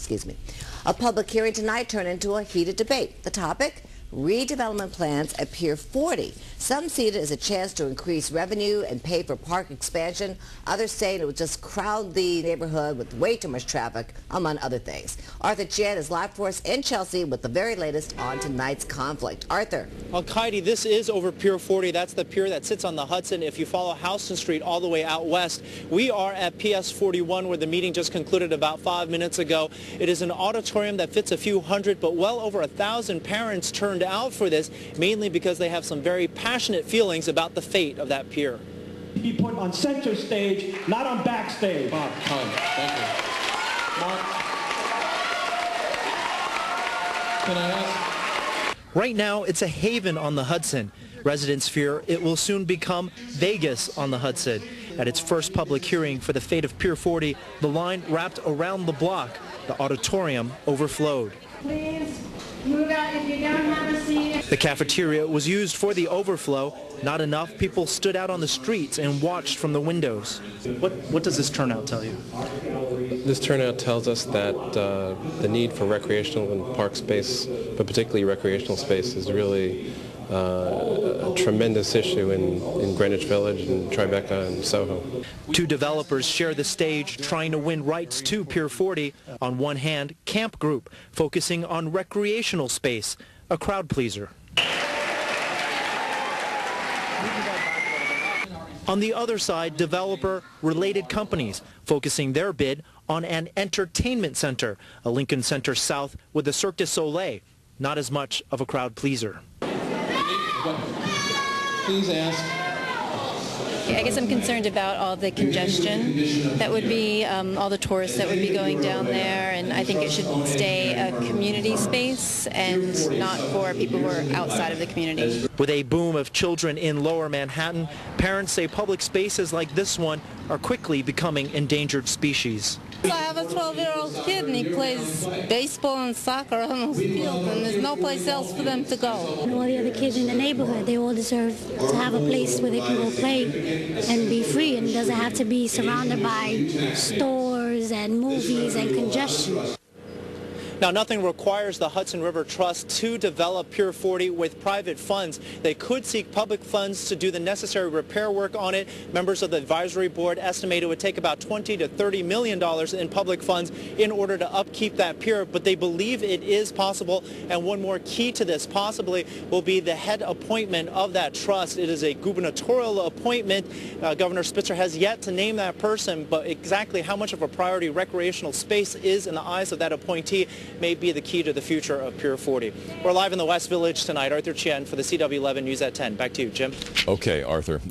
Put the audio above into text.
Excuse me. A public hearing tonight turned into a heated debate. The topic? Redevelopment plans at Pier 40. Some see it as a chance to increase revenue and pay for park expansion. Others saying it would just crowd the neighborhood with way too much traffic, among other things. Arthur Chan is live for us in Chelsea with the very latest on tonight's conflict. Arthur. Well, Kaidi, this is over Pier 40. That's the pier that sits on the Hudson. If you follow Houston Street all the way out west, we are at PS 41 where the meeting just concluded about 5 minutes ago. It is an auditorium that fits a few hundred, but well over 1,000 parents turned out for this, mainly because they have some very passionate feelings about the fate of that pier. Be put on center stage, not on backstage. Bob, Tom, thank you. Mark, can I ask? Right now, it's a haven on the Hudson. Residents fear it will soon become Vegas on the Hudson. At its first public hearing for the fate of Pier 40, the line wrapped around the block. The auditorium overflowed. Please move out if you don't have a seat. The cafeteria was used for the overflow. Not enough people stood out on the streets and watched from the windows. What does this turnout tell you? This turnout tells us that the need for recreational and park space, but particularly recreational space, is really a tremendous issue in Greenwich Village and Tribeca and Soho. Two developers share the stage trying to win rights to Pier 40. On one hand, Camp Group, focusing on recreational space, a crowd pleaser. On the other side, developer-related companies focusing their bid on an entertainment center, a Lincoln Center South with a Cirque du Soleil, not as much of a crowd pleaser. Please ask. I guess I'm concerned about all the congestion that would be, all the tourists that would be going down there, and I think it should stay a community space and not for people who are outside of the community. With a boom of children in lower Manhattan, parents say public spaces like this one are quickly becoming endangered species. I have a 12-year-old kid and he plays baseball and soccer on the field, and there's no place else for them to go. And all the other kids in the neighborhood, they all deserve to have a place where they can go play and be free, and doesn't have to be surrounded by stores and movies and congestion. Now, nothing requires the Hudson River Trust to develop Pier 40 with private funds. They could seek public funds to do the necessary repair work on it. Members of the advisory board estimate it would take about $20 to $30 million in public funds in order to upkeep that pier, but they believe it is possible. And one more key to this possibly will be the head appointment of that trust. It is a gubernatorial appointment. Governor Spitzer has yet to name that person, but exactly how much of a priority recreational space is in the eyes of that appointee may be the key to the future of Pier 40. We're live in the West Village tonight. Arthur Chan for the CW11 News at 10. Back to you, Jim. Okay, Arthur.